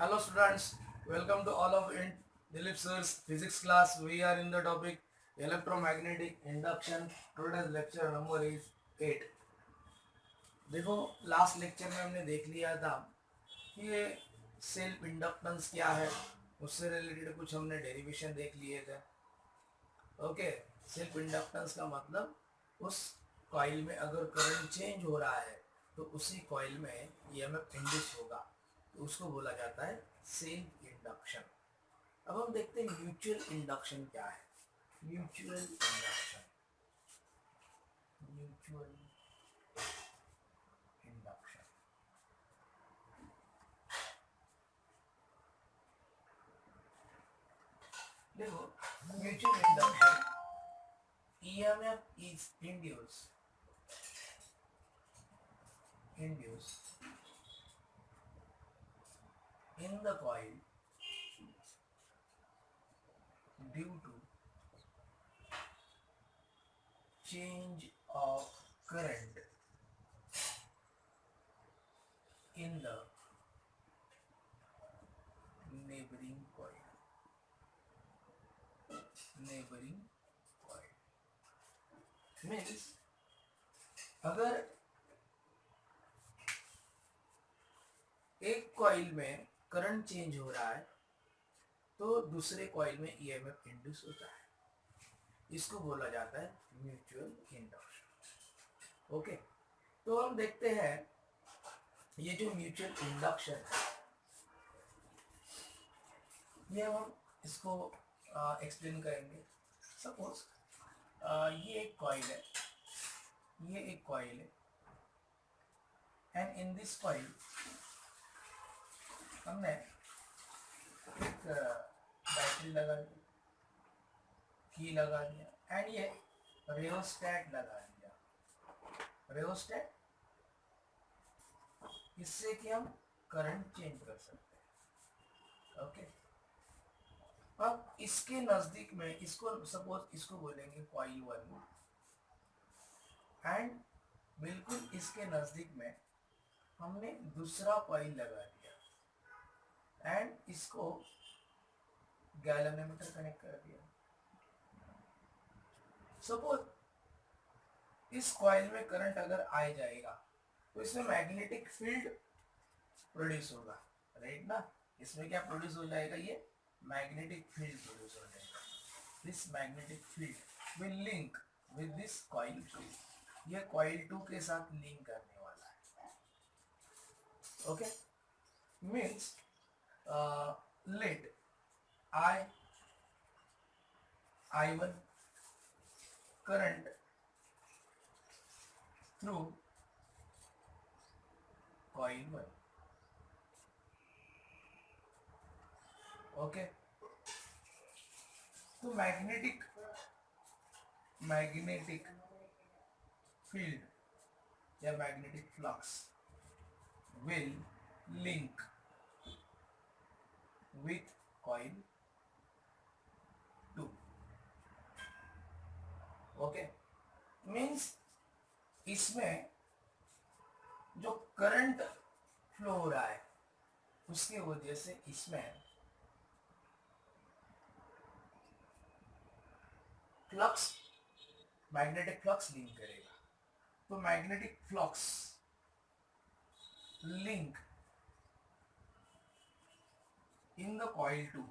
Hello students, welcome to all of in Dilip sir's physics class. We are in the topic electromagnetic induction. Today's lecture number is 8. देखो last lecture में हमने देख लिया था कि ये सेल्फ इंडक्टेंस क्या है, उससे रिलेटेड कुछ हमने डेरिवेशन देख लिए थे. ओके, सेल्फ इंडक्टेंस का मतलब उस कॉइल में अगर करंट चेंज हो रहा है तो उसी कॉइल में ईएमएफ इंड्यूस होगा, तो उसको बोला जाता है सेल्फ इंडक्शन. अब हम देखते हैं म्यूचुअल इंडक्शन क्या है. म्यूचुअल इंडक्शन, म्यूचुअल इंडक्शन देखो, mutual induction EMF is induced in the coil due to change of current in the neighboring coil. Neighboring coil means अगर एक कॉइल में करंट चेंज हो रहा है तो दूसरे कॉइल में ईएमएफ इंड्यूस होता है, इसको बोला जाता है म्यूचुअल इंडक्शन. ओके, तो हम देखते हैं ये जो म्यूचुअल इंडक्शन है, ये हम इसको एक्सप्लेन करेंगे. सपोज ये एक कॉइल है, ये एक कॉइल है, एंड इन दिस कॉइल हमने एक बैटरी लगा दी, की लगा दिया, एंड ये रेओस्टैट लगा दिया. रेओस्टैट, इससे कि हम करंट चेंज कर सकते हैं. ओके, अब इसके नजदीक में इसको सपोज इसको बोलेंगे कॉइल 1, एंड बिल्कुल इसके नजदीक में हमने दूसरा कॉइल लगा दिया एंड इसको गैल्वेनोमीटर कनेक्ट कर दिया. सपोज इस कॉइल में करंट अगर आ जाएगा तो इसमें मैग्नेटिक फील्ड प्रोड्यूस होगा, राइट ना. इसमें क्या प्रोड्यूस हो जाएगा, ये मैग्नेटिक फील्ड प्रोड्यूस हो जाएगा. This magnetic field will link with this coil 2. ये कॉइल 2 के साथ लिंक करने वाला है. Okay, means let I1 current through coil 1. Okay, तो मैग्नेटिक फील्ड या magnetic flux will link with coil 2. Okay, means इसमें जो करंट फ्लो हो रहा है उसके वजह से इसमें फ्लक्स, मैग्नेटिक फ्लक्स लिंक करेगा. तो magnetic flux link in the coil 2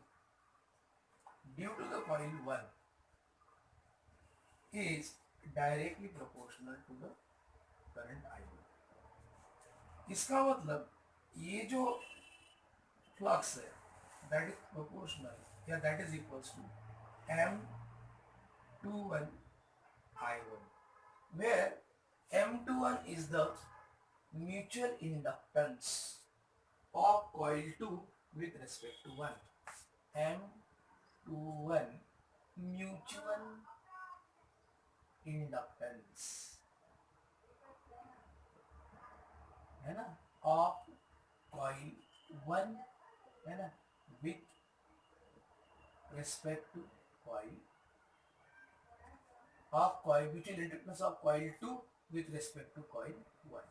due to the coil 1 is directly proportional to the current I1. इसका मतलब ये जो फ्लक्स है that is proportional या that is equals to M21 I1, where M21 is the mutual inductance of coil 2 with respect to 1. M21 mutual inductance है ना, of coil 1 है ना, with respect to coil of coil, mutual inductance of coil 2 with respect to coil 1.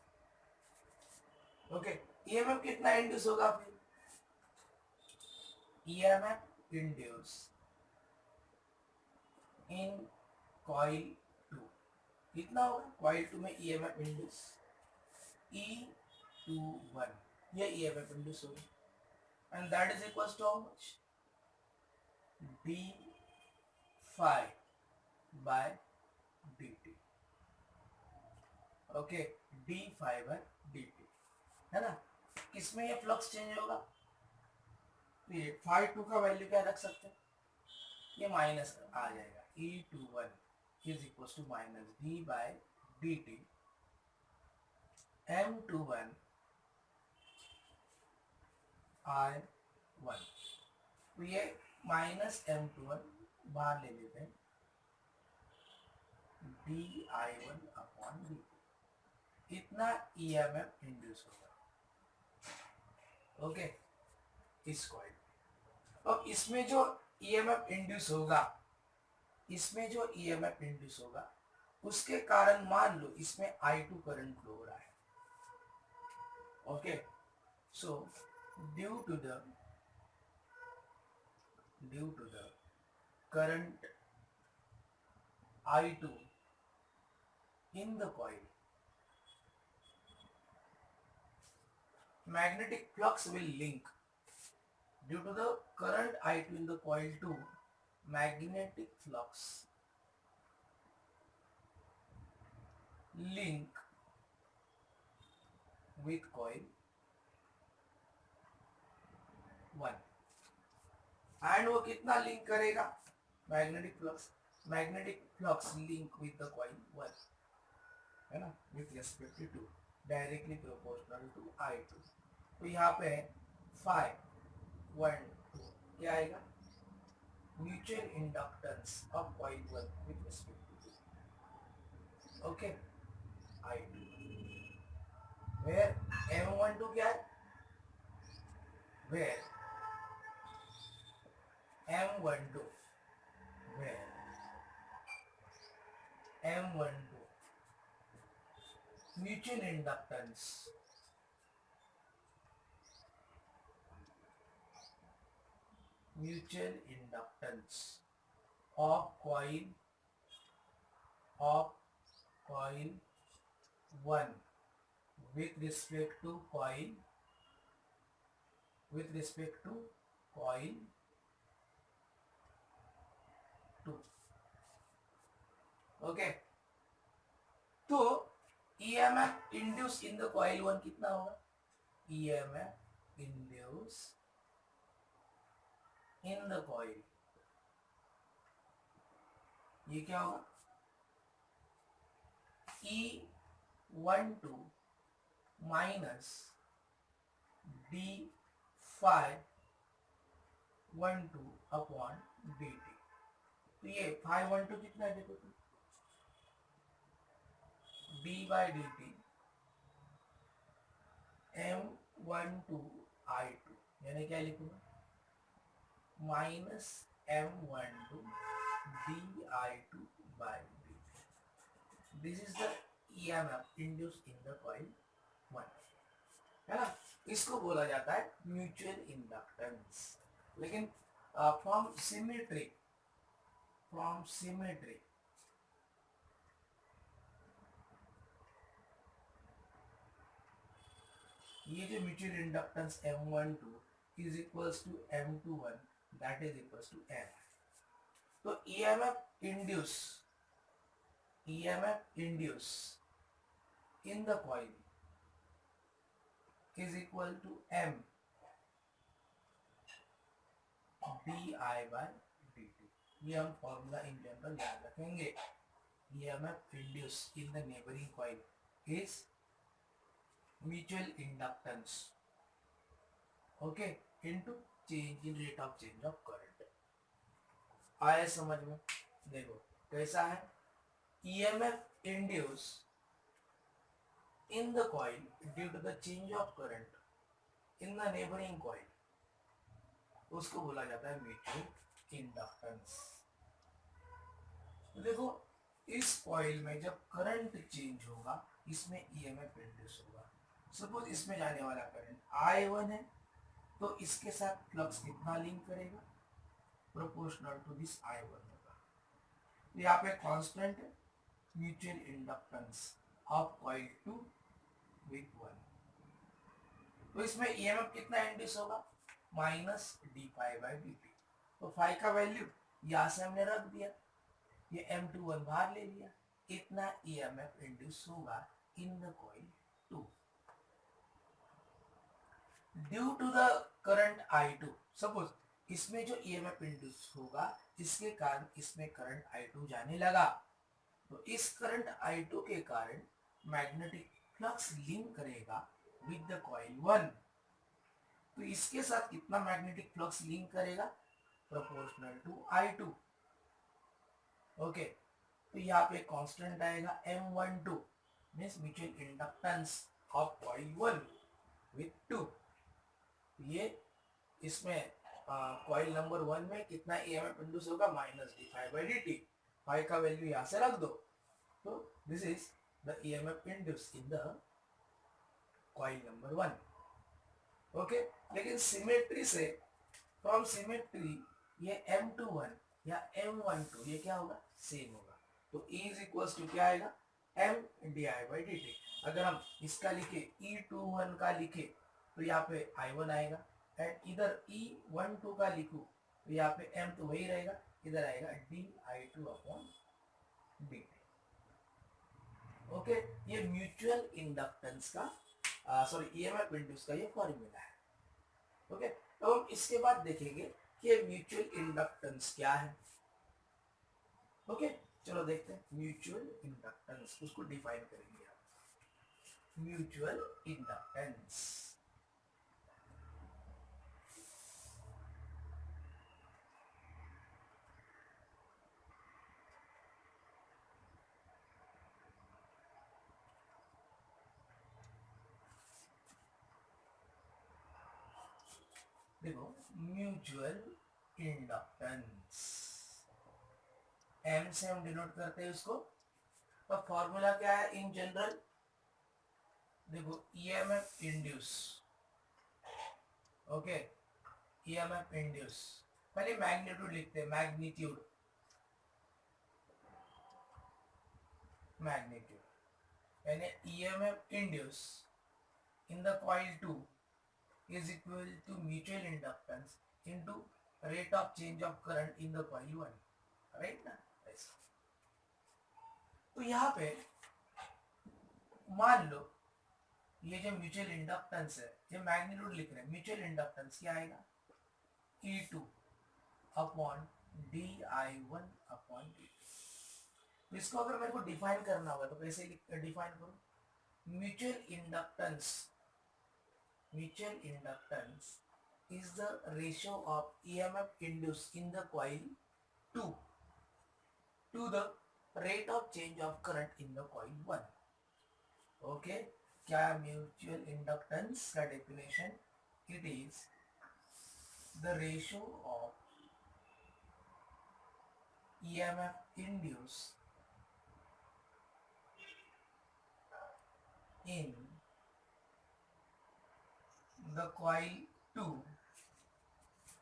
Okay, EMF कितना induce होगा फिर, EMF induce in coil 2 कितना होगा? Coil 2 में EMF इंड्यूस E21, ये EMF इंड्यूस होगी, and that is equal to how much? d5 by dt। Okay, d5 by dt है ना। किसमें ये फ्लक्स चेंज होगा? तो ये phi2 का वैल्यू क्या रख सकते हैं? ये माइनस आ जाएगा, E21 is equal to minus d by dt M21 I1। तो ये माइनस M21 बाहर ले लेते हैं, di1 अपॉन dt, इतना EMF इंड्यूस होगा। ओके, इस कॉइल। अब इसमें जो EMF इंड्यूस होगा, इसमें जो EMF इंड्यूस होगा उसके कारण मान लो इसमें I2 करंट फ्लो हो रहा है। Okay, so due to the current I2 in the coil, magnetic flux will link. Due to the current I2 in the coil 2, magnetic flux link with coil 1, and वो कितना link करेगा? Magnetic flux link with the coil 1 है ना, with respect to directly proportional to I2। तो यहाँ पे 5 1 2 क्या आएगा? Mutual inductance of coil 1 with respect to okay I2, where M12 क्या है? Where M12 mutual inductance of coil 1 with respect to coil 2। Okay, तो EMF induce in the coil 1 कितना होगा? EMF induce in the coil, ये क्या होगा? E12 minus d512 upon dt। तो ये 512 कितना है देखो, d by dt M12 I2, यानी क्या लिखूंगा? Minus M12 di2 by dt। This is the EMF induce in the coil 1 है ना। इसको बोला जाता है म्यूचुअल इंडक्टेंस। लेकिन फ्रॉम सिमेट्री ये जो mutual inductance M12 is equals to M21 that is equals to M। तो EMF induce in the coil is equal to M di by dt। ये हम फॉर्मूला इन जनरल याद रखेंगे। EMF induce in the neighbouring coil is mutual inductance okay into change in rate of change of current. आया समझ में? देखो कैसा है, EMF induce in the coil due to the change of current in the neighboring coil, उसको बोला जाता है म्यूचुअल इंडक्टेंस। देखो इस कॉइल में जब करंट चेंज होगा इसमें EMF इंड्यूस होगा। सपोज इसमें जाने वाला करंट I1 है तो इसके साथ फ्लक्स कितना लिंक करेगा, प्रोपोर्शनल टू दिस I1 होगा। तो यहाँ पे कांस्टेंट है mutual inductance of coil 2 with 1। तो इसमें ईएमएफ कितना इंड्यूस होगा, minus D five by D T. तो फाइव का वैल्यू यहाँ से हमने रख दिया, ये M21 बाहर ले लिया, इतना ईएमएफ इंड्यूस होगा in the coil 2 due to the current I2। Suppose इसमें जो ईएमएफ इंड्यूस होगा इसके कारण इसमें करंट I2 जाने लगा, तो इस करंट I2 के कारण मैग्नेटिक फ्लक्स लिंक करेगा विद द कॉइल 1। तो इसके साथ कितना मैग्नेटिक फ्लक्स लिंक करेगा, प्रोपोर्शनल टू I2। ओके, तो यहाँ पे कांस्टेंट आएगा M12 means mutual inductance of coil 1 with 2। ये इसमें कॉइल नंबर 1 में कितना ईएमएफ इंड्यूस होगा, minus D five by D T. Five का वैल्यू यहाँ से रख दो, तो this is the EMF induce in the coil number 1। Okay, लेकिन सिमेट्री से, फ्रॉम सिमेट्री ये M21 या M12 ये क्या होगा, सेम होगा। तो E इज इक्वल्स टू क्या आएगा, M D I by D T. अगर हम इसका लिखे E21 का लिखे तो यहाँ पे I1 आएगा, एंड इधर E12 का लिखूं तो यहाँ पे M तो वही रहेगा, इधर आएगा di2 अपॉन dt। ओके, ये म्यूचुअल इंडक्टेंस का सॉरी ईएमएफ इंड्यूस का ये फॉर्मूला है। ओके, तो हम इसके बाद देखेंगे कि म्यूचुअल इंडक्टेंस क्या है। ओके, चलो देखते हैं म्यूचुअल इंडक्टेंस, उसको डिफाइन करेंगे आप। म्यूचुअल इंडक्टेंस, देखो म्यूचुअल इंडक्टेंस एम से हम डिनोट करते हैं उसको, और फॉर्मूला क्या है इन जनरल, देखो EMF induce. Okay, EMF induce, पहले मैग्नीट्यूड लिखते हैं, मैग्नीट्यूड यानी EMF induce in the coil 2 is equal to mutual inductance into rate of change of current in the coil 1, right ना, ऐसा। तो यहाँ पे मान लो ये जो म्यूचुअल इंडक्टेंस है, ये मैग्नीट्यूड लिख रहे हैं, म्यूचुअल इंडक्टेंस क्या आएगा, E2 upon di1 upon dt। इसको अगर मेरे को डिफाइन करना होगा तो कैसे डिफाइन करूं, Mutual inductance is the ratio of EMF induced in the coil 2 to the rate of change of current in the coil 1. Okay, क्या mutual inductance का definition? It is the ratio of EMF induced in the coil 2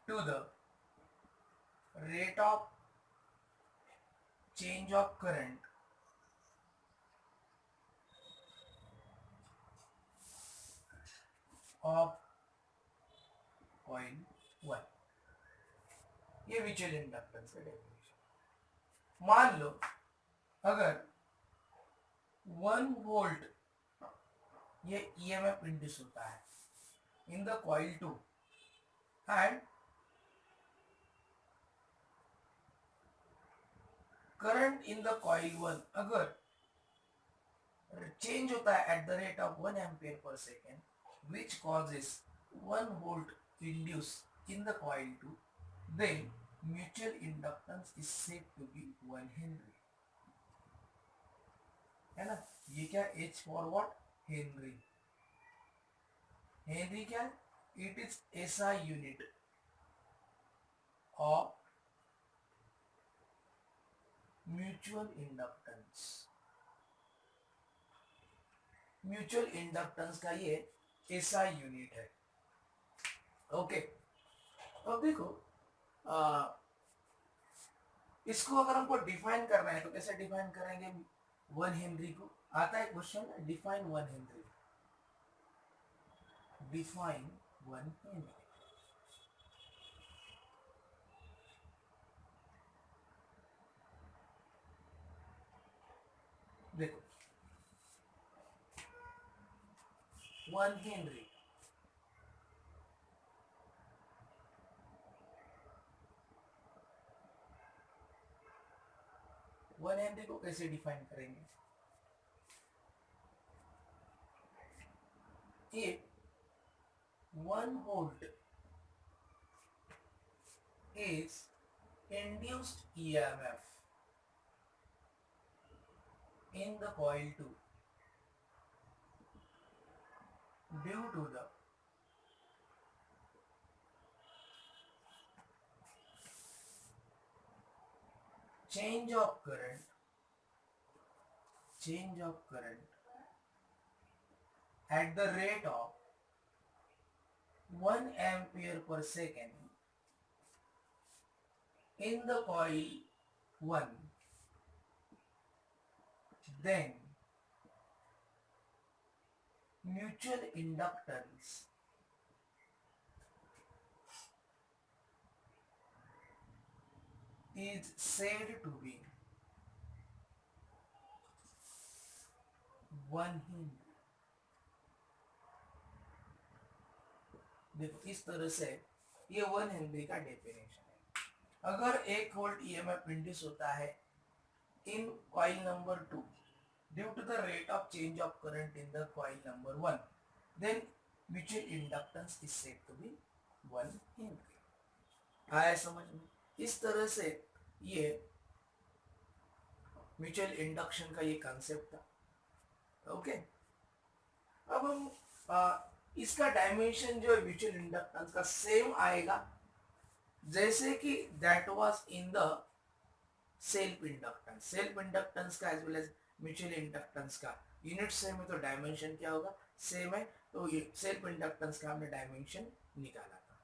to the rate of change of current of coil 1। ये mutual inductance का definition. मान लो अगर 1 volt ये EMF induce होता है in the coil 2 and current in the coil 1 अगर change होता है at the rate of 1 ampere per second which causes 1 volt induce in the coil 2, then mutual inductance is said to be 1 Henry, है ना। ये क्या, H for what, Henry. Henry क्या है, it is SI unit of mutual inductance. Mutual inductance का ये SI unit है। Okay, अब देखो, आ, इसको अगर हमको डिफाइन करना है तो कैसे डिफाइन करेंगे? 1 हेनरी को आता है question, define 1 Henry, define 1 Henry. देखो 1 हेनरी, 1 हेनरी को कैसे डिफाइन करेंगे? If 1 volt is induced EMF in the coil 2 due to the change of current at the rate of 1 ampere per second in the coil 1, then mutual inductance is said to be 1 Henry. देखो इस तरह से ये 1 Henry का definition है। अगर 1 volt EMF induce होता है in coil number 2 due to the rate of change of current in the coil number 1, then mutual inductance is said to be 1 Henry. आया समझ में? इस तरह से ये म्यूचुअल इंडक्शन का ये कंसेप्ट था। ओके, अब हम इसका डायमेंशन जो है म्यूचुअल इंडक्टेंस का सेम आएगा जैसे कि that was in the self inductance का as well as mutual inductance का यूनिट सेम है, तो डायमेंशन क्या होगा? सेम है। तो ये सेल्फ इंडक्टेंस का हमने डायमेंशन निकाला था।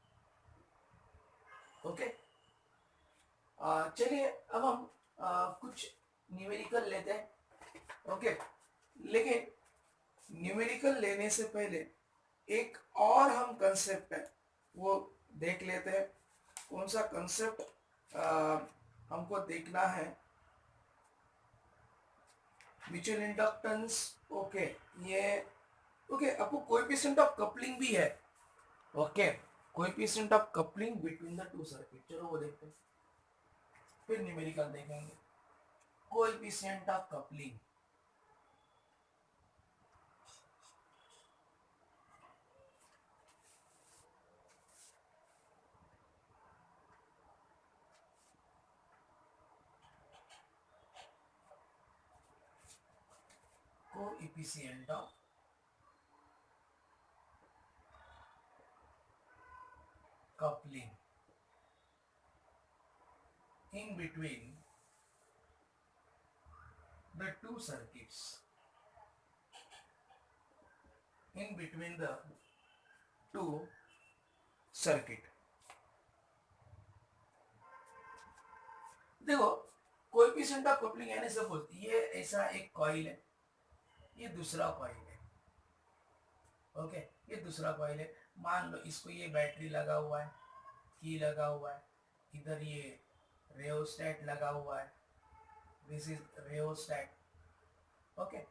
ओके, चलिए अब हम कुछ न्यूमेरिकल लेते हैं। ओके, लेकिन न्यूमेरिकल लेने से पहले एक और हम कंसेप्ट है वो देख लेते हैं। कौन सा कंसेप्ट हमको देखना है? Mutual inductance. ओके, ये ओके, आपको कोएफिशिएंट ऑफ कपलिंग भी है। Okay, coefficient of coupling between the two circuit, चलो वो देखते हैं, फिर न्यूमेरिकल देखेंगे। Coefficient of coupling, coefficient of coupling in between the two circuits, in between the two circuit। देखो कोएफिशिएंट ऑफ कपलिंग यानी सपोज ये ऐसा एक कॉइल है, ये दूसरा कॉइल है। ओके, ये दूसरा कॉइल है। मान लो इसको ये बैटरी लगा हुआ है, की लगा हुआ है, इधर ये रेओस्टेट लगा हुआ है, दिस इज रेओस्टेट। ओके,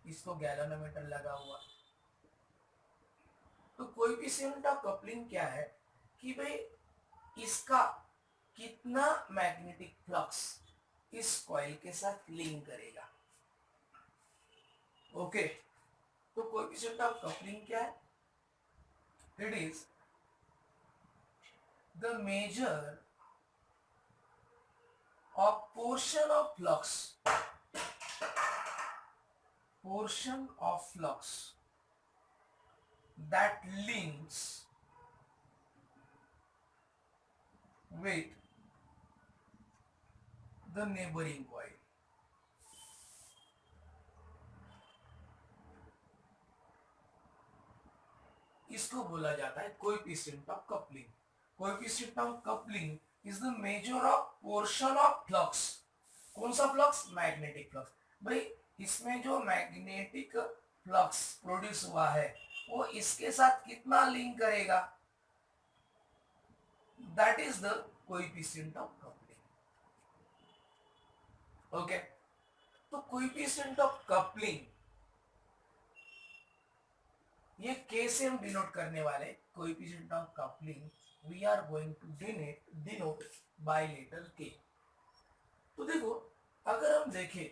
इसको गैल्वेनोमीटर लगा हुआ। तो कोएफिशिएंट ऑफ कपलिंग क्या है कि भाई इसका कितना मैग्नेटिक फ्लक्स इस कॉइल के साथ लिंक करेगा। ओके, तो कोएफिशिएंट ऑफ कपलिंग क्या है? It is the measure of portion of flux that links with the neighboring coil। इसको बोला जाता है coefficient of coupling. Coefficient of coupling is the measure of portion of flux. कौन सा flux? Magnetic flux. भाई इसमें जो मैग्नेटिक फ्लक्स प्रोड्यूस हुआ है वो इसके साथ कितना लिंक करेगा, that is the coefficient of coupling. Okay, तो कोएफिशिएंट ऑफ कपलिंग ये के से हम डिनोट करने वाले। Coefficient of coupling we are going to denote by letter K. तो देखो, अगर हम देखें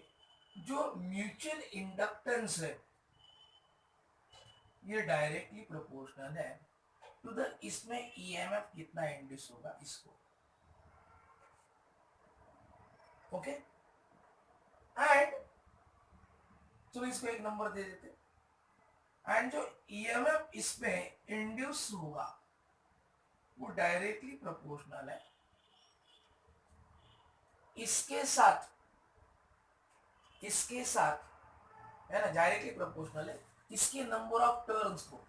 जो म्यूचुअल इंडक्टेंस है ये डायरेक्टली प्रोपोर्शनल है टू द, इसमें ईएमएफ कितना इंड्यूस होगा इसको। ओके, एंड चलो इसको एक नंबर दे देते। एंड जो ईएमएफ इसमें इंड्यूस होगा वो डायरेक्टली प्रोपोर्शनल है इसके साथ है ना, डायरेक्टली प्रोपोर्शनल है इसके नंबर ऑफ टर्न्स को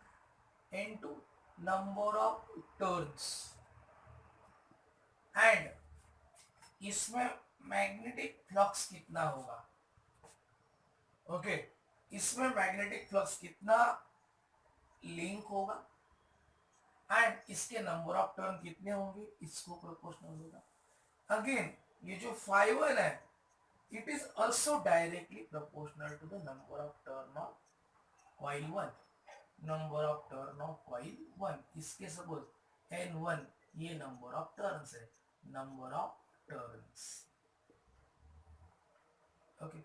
into number of turns. And इसमें मैग्नेटिक फ्लक्स कितना होगा। ओके, इसमें मैग्नेटिक फ्लक्स कितना लिंक होगा एंड इसके नंबर ऑफ टर्न कितने होंगे इसको प्रोपोर्शनल होगा। अगेन ये जो φ1 है it is also directly proportional to the number of turn of coil 1, number of turn of coil 1। इसके सपोज n1 ये नंबर ऑफ टर्न्स है, नंबर ऑफ टर्न्स। ओके,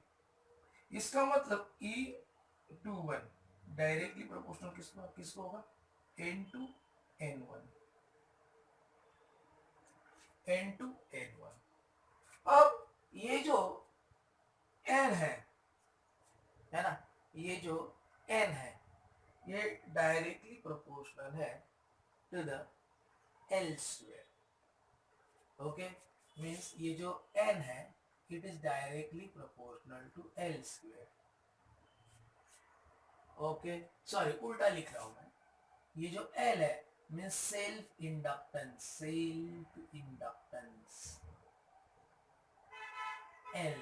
इसका मतलब E21 डायरेक्टली प्रोपोर्शनल किसको होगा, n2 n1 n2 n1। अब ये जो n है ना, ये जो n है ये डायरेक्टली प्रोपोर्शनल है to the L square. Okay, means ये जो n है it is directly proportional to L square. Okay, sorry उल्टा लिख रहा हूं मैं। ये जो L है means self inductance, L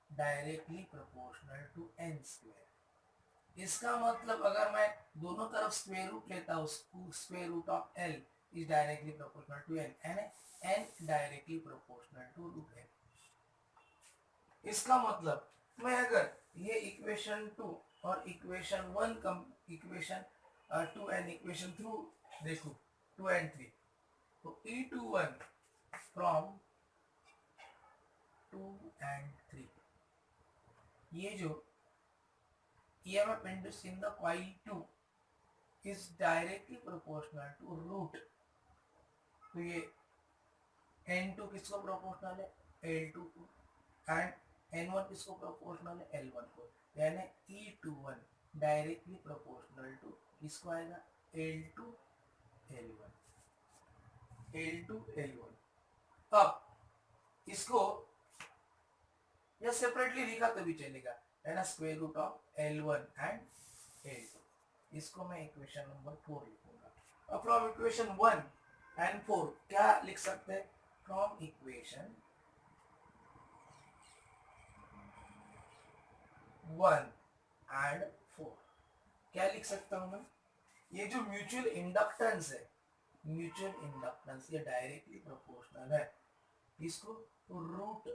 directly proportional to n square. इसका मतलब अगर मैं दोनों तरफ स्क्वायर रूट लेता हूँ, square root of L is directly proportional to n directly proportional to root n। इसका मतलब मैं अगर ये इक्वेशन 2 और इक्वेशन 1 कम इक्वेशन 2 एंड इक्वेशन 3 देखो 2 एंड 3, तो E21 फ्रॉम 2 एंड 3, ये जो EMF induced in the coil 2 is directly proportional to root। तो ये N2 किसको प्रोपोर्शनल है, L2 को, एंड N1 किसको प्रोपोर्शनल है, L1 को। यानी E21 डायरेक्टली प्रोपोर्शनल टू किसको आएगा, L2 L1। अब इसको या सेपरेटली लिखा तो भी चलेगा, है ना, square root of L1 and L2। इसको मैं इक्वेशन नंबर 4 लिखूंगा। अब फ्रॉम इक्वेशन 1 एंड 4 क्या लिख सकते हैं, फ्रॉम इक्वेशन 1 एंड 4 क्या लिख सकता हूं मैं, ये जो म्यूचुअल इंडक्टेंस है, म्यूचुअल इंडक्टेंस ये डायरेक्टली प्रोपोर्शनल है इसको रूट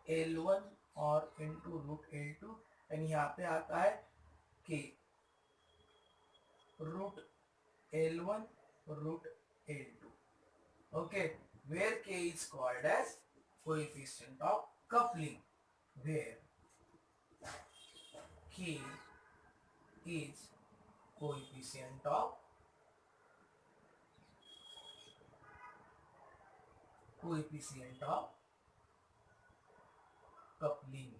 L1 और इनटू रूट L2, एंड यहाँ पे आता है K root L1 root L2। Okay, where K is called as coefficient of coupling, where K is coefficient of coupling.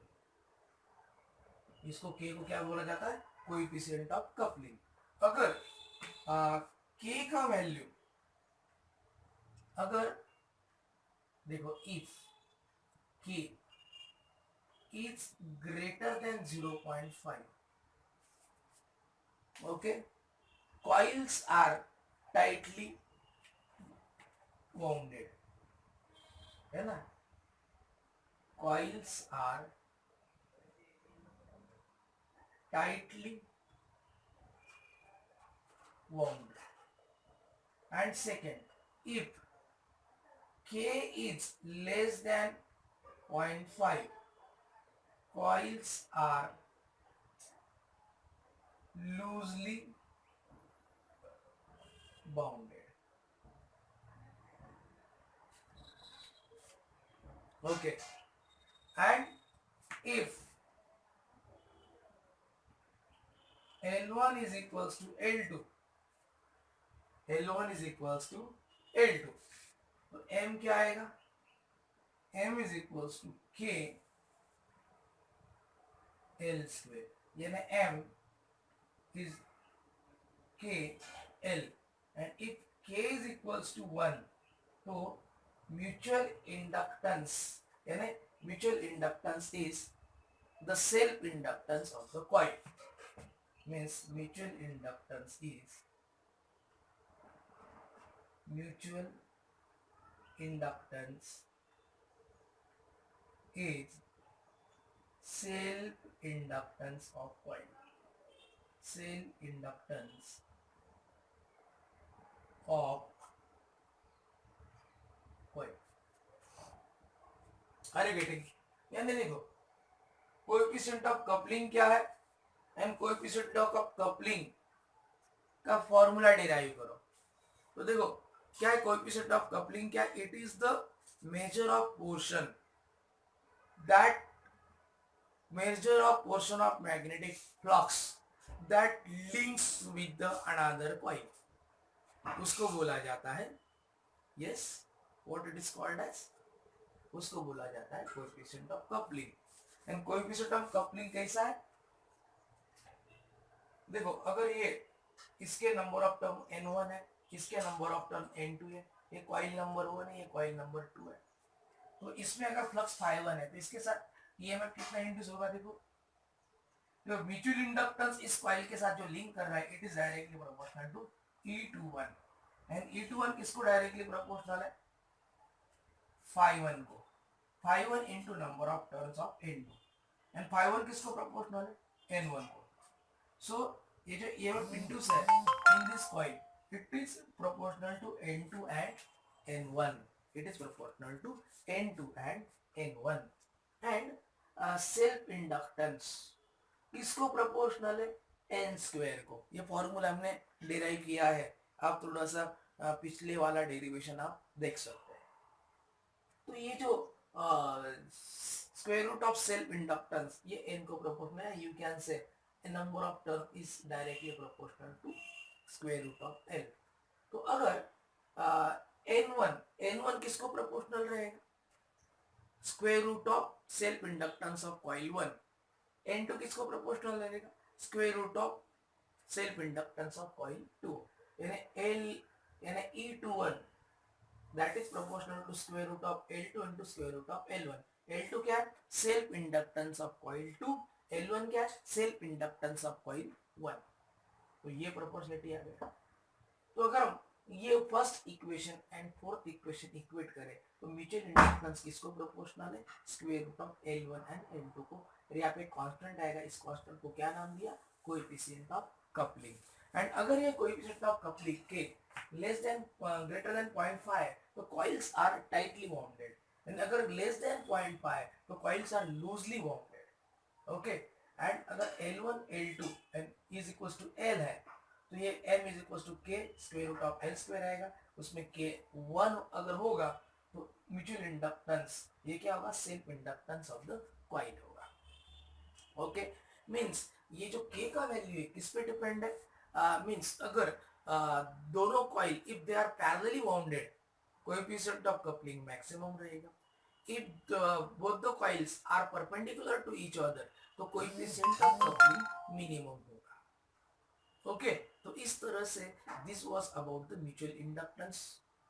इसको के को क्या बोला जाता है, कोएफिशिएंट ऑफ कपलिंग। अगर के का वैल्यू, अगर देखो इफ के is greater than 0.5, okay, coils are tightly wounded, है ना, coils are tightly wound. And second, if K is less than 0.5, coils are loosely bounded. Okay, and if L1 is equals to L2, L1 is equals to L2, तो M क्या आएगा, M is equals to K L square, यानी M is K L, and if K is equals to 1, तो mutual inductance, यानी mutual inductance is the self inductance of the coil, means mutual inductance is mutual inductance is self inductance of coil, self inductance of coil. Are you getting? यानी देखो coefficient of coupling क्या है, and coefficient of coupling का formula derive करो. तो देखो क्या है कोएफिशिएंट ऑफ कपलिंग, क्या, it is the measure of portion, that measure of portion of magnetic flux that links with the another coil, उसको बोला जाता है, yes, what it is called as, उसको बोला जाता है coefficient of coupling. And coefficient of coupling कैसा है, देखो अगर ये इसके नंबर ऑफ टर्म n1 है, इसके नंबर ऑफ टर्म n2 है, ये कॉइल नंबर 1 है, ये कॉइल नंबर 2 है, तो इसमें अगर फ्लक्स ∅1 है तो इसके साथ ईएमएफ कितना इंड्यूस होगा, देखो जो म्यूचुअल इंडक्टेंस इस कॉइल के साथ जो लिंक कर रहा है, it is directly proportional to E21, and E21 किसको डायरेक्टली प्रोपोर्शनल है, ∅1 को, ∅1 into number of turns of N2, and ∅1 किसको प्रोपोर्शनल है, N1 को. सो ये जो ईएमएफ इंड्यूस है in this coil, it is proportional to N2 and N1, it is proportional to N2 and N1. And self inductance किसको proportional है, n square को. ये फॉर्मूला हमने डिराइव किया है, आप थोड़ा सा पिछले वाला डेरिवेशन आप देख सकते हैं. तो ये जो square root of self inductance, ये n को प्रोपोर्शनल है, you can say number of term is directly proportional to square root of l. तो अगर n1 किसको प्रोपोर्शनल रहेगा, square root of self inductance of coil 1. n2 किसको proportional रहेगा, square root of self inductance of coil 2, यानी E21 that is proportional to square root of L2 into square root of L1. L2 क्या है, self inductance of coil 2, L1 क्या है, self inductance of coil 1. तो ये proportionality आ गया. तो अगर हम ये first equation and fourth equation equate करें तो म्यूचुअल इंडक्टेंस किसको प्रोपोर्शनल है, square root of L1 and L2 को. यहाँ पे कांस्टेंट आएगा, इस कांस्टेंट को क्या नाम दिया, कोएफिशिएंट ऑफ कपलिंग. एंड अगर ये coefficient of coupling K less than greater than 0.5 तो coils are tightly bounded, and अगर लेस देन 0.5 तो coils are loosely bounded. Okay, and अगर L1 L2 and is equals to L है तो ये M is equals to K square root of L square आएगा, उसमें K1 अगर होगा तो म्यूचुअल इंडक्टेंस ये क्या होगा, self inductance of the coil होगा. ओके, मींस ये जो K का वैल्यू है किस पे डिपेंड है, मींस अगर दोनों coil if they are parallelly bounded coefficient of coupling maximum रहेगा. If both the coils are perpendicular to each other तो कोएफिशिएंट ऑफ कपलिंग मिनिमम होगा. ओके, तो इस तरह से this was about the mutual inductance.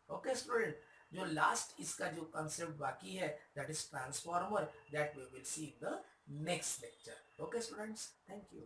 Okay student, जो last इसका जो कंसेप्ट बाकी है that is transformer, that we will see in the next lecture. Okay students, thank you.